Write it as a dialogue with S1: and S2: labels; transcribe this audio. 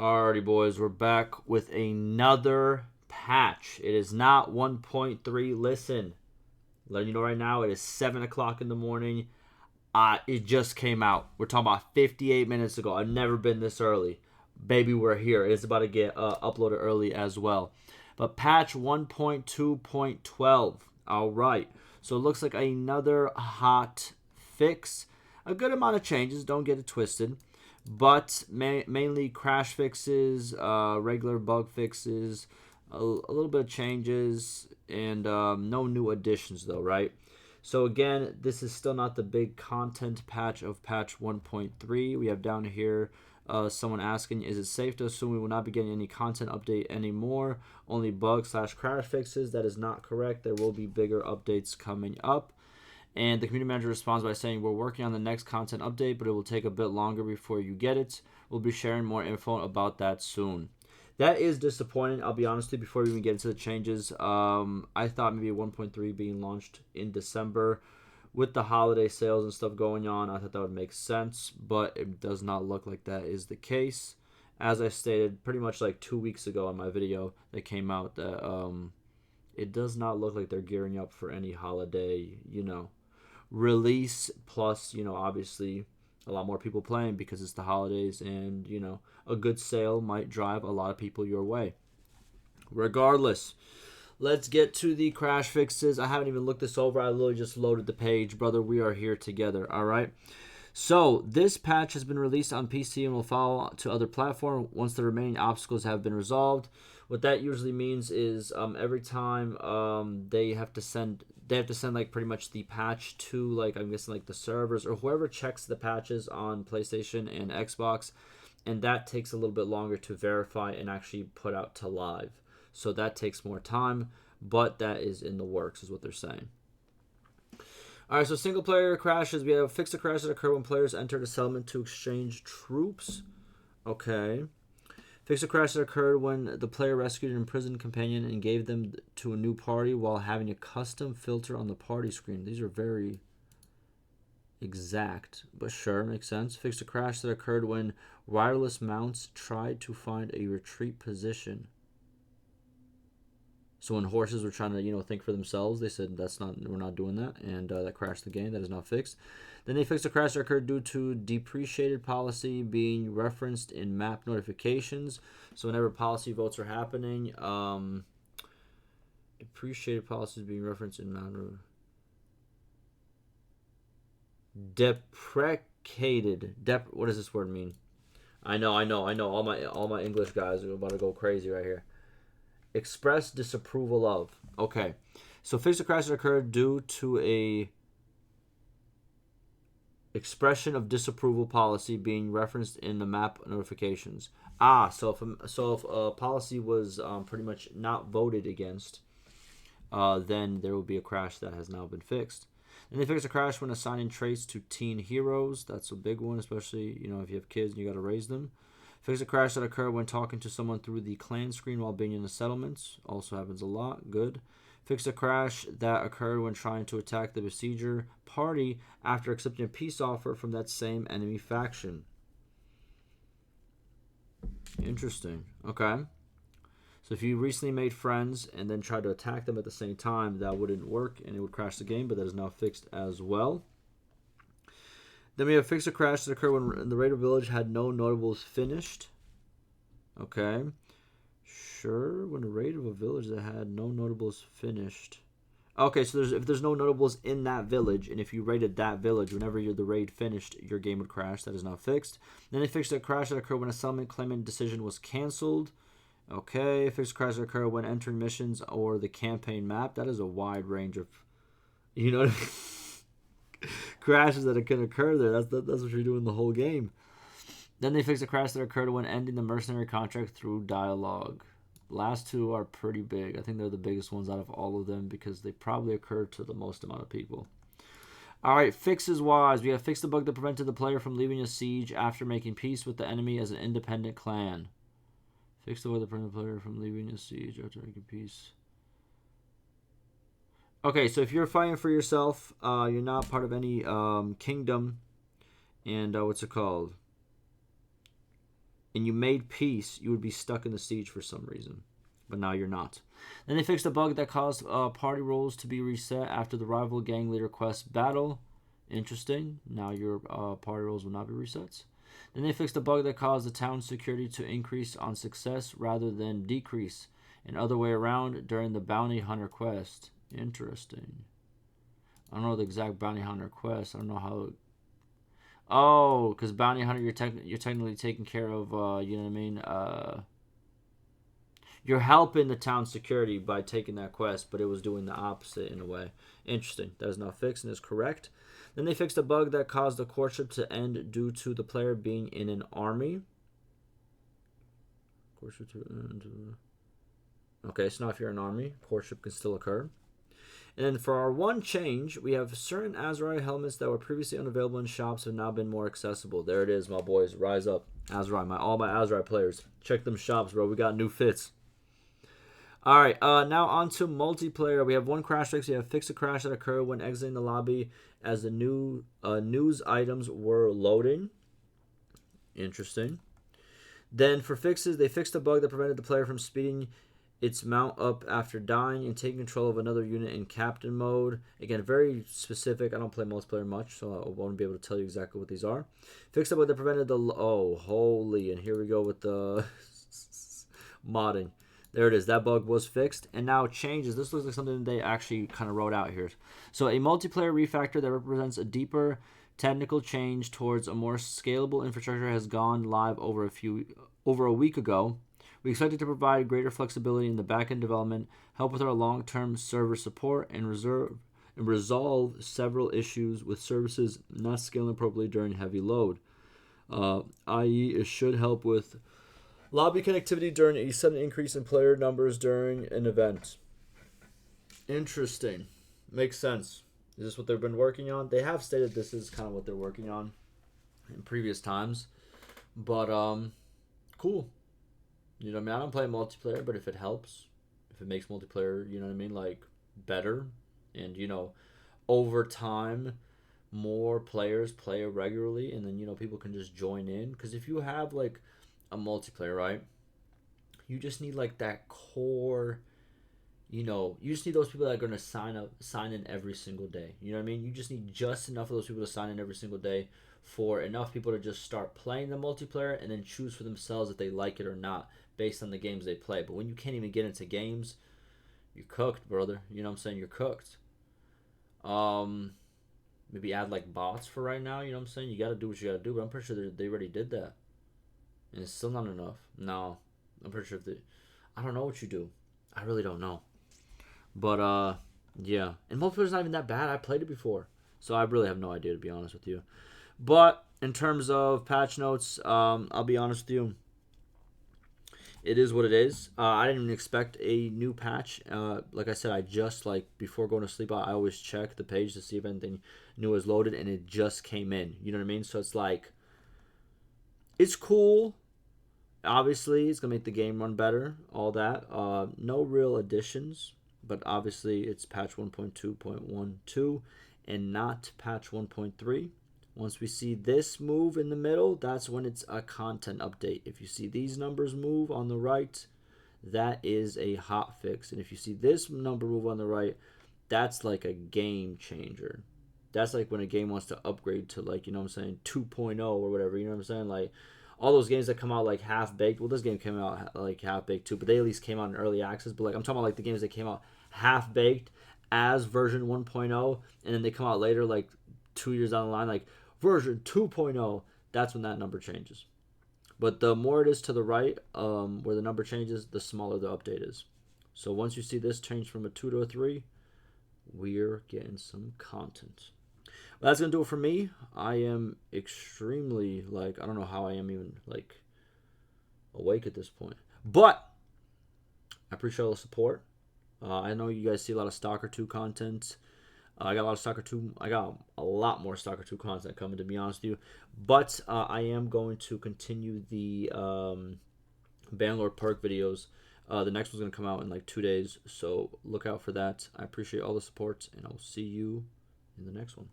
S1: Alrighty, boys, we're back with another patch. It is not 1.3. Listen, letting you know right now, it is 7 o'clock in the morning. It just came out. We're talking about 58 minutes ago. I've never been this early. Baby, we're here. It's about to get uploaded early as well. But patch 1.2.12. Alright, so it looks like another hot fix. A good amount of changes, don't get it twisted. But mainly crash fixes, regular bug fixes, a little bit of changes, and no new additions though, right? So again, this is still not the big content patch of patch 1.3. We have down here someone asking, is it safe to assume we will not be getting any content update anymore? Only bug/crash fixes? That is not correct. There will be bigger updates coming up. And the community manager responds by saying, we're working on the next content update, but it will take a bit longer before you get it. We'll be sharing more info about that soon. That is disappointing, I'll be honest with you, before we even get into the changes. I thought maybe 1.3 being launched in December with the holiday sales and stuff going on. I thought that would make sense, but it does not look like that is the case. As I stated pretty much like 2 weeks ago on my video that came out, that it does not look like they're gearing up for any holiday, release, plus obviously a lot more people playing because it's the holidays, and a good sale might drive a lot of people your way. Regardless, let's get to the crash fixes. I haven't even looked this over. I literally just loaded the page. Brother, we are here together. All right, so this patch has been released on PC and will follow to other platforms once the remaining obstacles have been resolved. What that usually means is every time they have to send like pretty much the patch to, like, I'm guessing like the servers or whoever checks the patches on PlayStation and Xbox, and that takes a little bit longer to verify and actually put out to live. So that takes more time, but that is in the works is what they're saying. Alright, so single player crashes. We have fixed the crashes that occur when players enter a settlement to exchange troops. Okay. Fix a crash that occurred when the player rescued an imprisoned companion and gave them to a new party while having a custom filter on the party screen. These are very exact, but sure, makes sense. Fix a crash that occurred when wireless mounts tried to find a retreat position. So when horses were trying to, think for themselves, they said we're not doing that, and that crashed the game. That is now fixed. Then they fixed a crash that occurred due to depreciated policy being referenced in map notifications. So whenever policy votes are happening, depreciated policies being referenced in map. Deprecated. What does this word mean? I know. All my English guys are about to go crazy right here. Express disapproval of. Okay, so fix a crash that occurred due to a expression of disapproval policy being referenced in the map notifications. So if a policy was pretty much not voted against, then there will be a crash that has now been fixed. And they fix a crash when assigning traits to teen heroes. That's a big one, especially if you have kids and you got to raise them. Fix a crash that occurred when talking to someone through the clan screen while being in the settlements. Also happens a lot. Good. Fix a crash that occurred when trying to attack the besieger party after accepting a peace offer from that same enemy faction. Interesting. Okay. So if you recently made friends and then tried to attack them at the same time, that wouldn't work and it would crash the game, but that is now fixed as well. Then we have fix a crash that occurred when the raid of village had no notables finished. Okay. Sure, when a raid of a village that had no notables finished. Okay, so if there's no notables in that village, and if you raided that village, whenever the raid finished, your game would crash. That is now fixed. Then they fixed a crash that occurred when a settlement claimant decision was canceled. Okay, fixed a crash that occurred when entering missions or the campaign map. That is a wide range of, crashes that can occur there. That's what you're doing the whole game. Then they fixed a crash that occurred when ending the mercenary contract through dialogue. Last two are pretty big. I think they're the biggest ones out of all of them because they probably occur to the most amount of people. Alright, fixes wise. We have fixed the bug that prevented the player from leaving a siege after making peace with the enemy as an independent clan. Fix the bug that prevented the player from leaving a siege after making peace. Okay, so if you're fighting for yourself, you're not part of any kingdom, and what's it called? and you made peace, you would be stuck in the siege for some reason. But now you're not. Then they fixed a bug that caused party roles to be reset after the rival gang leader quest battle. Interesting. Now your party roles will not be resets. Then they fixed a bug that caused the town security to increase on success rather than decrease, and other way around during the bounty hunter quest. Interesting. I don't know the exact bounty hunter quest. I don't know how. Oh, because bounty hunter, you're technically taking care of. You know what I mean. You're helping the town security by taking that quest, but it was doing the opposite in a way. Interesting. That is now fixed and is correct. Then they fixed a bug that caused the courtship to end due to the player being in an army. Courtship to end. Okay, so now if you're in an army, courtship can still occur. And then for our one change, we have certain Azurai helmets that were previously unavailable in shops have now been more accessible. There it is, my boys. Rise up. Azurai. All my Azurai players. Check them shops, bro. We got new fits. All right, now on to multiplayer. We have one crash fix. We have fix a crash that occurred when exiting the lobby as the new news items were loading. Interesting. Then for fixes, they fixed a bug that prevented the player from speeding its mount up after dying and taking control of another unit in captain mode. Again, very specific. I don't play multiplayer much, so I won't be able to tell you exactly what these are. Fixed a bug that prevented the... Oh, holy. And here we go with the modding. There it is. That bug was fixed. And now it changes. This looks like something they actually kind of wrote out here. So a multiplayer refactor that represents a deeper technical change towards a more scalable infrastructure has gone live over a week ago. We expect it to provide greater flexibility in the backend development, help with our long-term server support, and resolve several issues with services not scaling appropriately during heavy load. I.e., it should help with lobby connectivity during a sudden increase in player numbers during an event. Interesting. Makes sense. Is this what they've been working on? They have stated this is kind of what they're working on in previous times. But, cool. You know what I mean? I don't play multiplayer, but if it helps, if it makes multiplayer, you know what I mean, like, better, and, you know, over time, more players play regularly, and then, you know, people can just join in. Because if you have, like, a multiplayer, right, you just need, like, that core, you know, you just need those people that are going to sign in every single day. You know what I mean? You just need just enough of those people to sign in every single day for enough people to just start playing the multiplayer and then choose for themselves if they like it or not based on the games they play. But when you can't even get into games, you're cooked, brother. You know what I'm saying? You're cooked. Maybe add like bots for right now. You know what I'm saying? You got to do what you got to do. But I'm pretty sure they already did that, and it's still not enough. No, I'm pretty sure if they, I don't know what you do. I really don't know. But yeah, and multiplayer's not even that bad. I played it before, so I really have no idea, to be honest with you. But in terms of patch notes, I'll be honest with you. It is what it is. I didn't even expect a new patch. Like I said, I just, like, before going to sleep, I always check the page to see if anything new is loaded, and it just came in. You know what I mean? So it's like, it's cool. Obviously, it's going to make the game run better, all that. No real additions, but obviously it's patch 1.2.12 and not patch 1.3. Once we see this move in the middle, that's when it's a content update. If you see these numbers move on the right, that is a hot fix. And if you see this number move on the right, that's like a game changer. That's like when a game wants to upgrade to, like, you know what I'm saying, 2.0 or whatever, you know what I'm saying? Like, all those games that come out like half-baked. Well, this game came out like half-baked too, but they at least came out in early access. But like, I'm talking about like the games that came out half-baked as version 1.0, and then they come out later, like 2 years down the line, like version 2.0, that's when that number changes. But the more it is to the right, where the number changes, the smaller the update is. So once you see this change from a 2 to a 3, we're getting some content. Well, that's going to do it for me. I am extremely, like, I don't know how I am even, like, awake at this point. But I appreciate all the support. I know you guys see a lot of Stalker 2 content. I got a lot of Stalker 2. I got a lot more Stalker 2 content coming, to be honest with you. But I am going to continue the Bannerlord perk videos. The next one's going to come out in like 2 days. So look out for that. I appreciate all the support, and I will see you in the next one.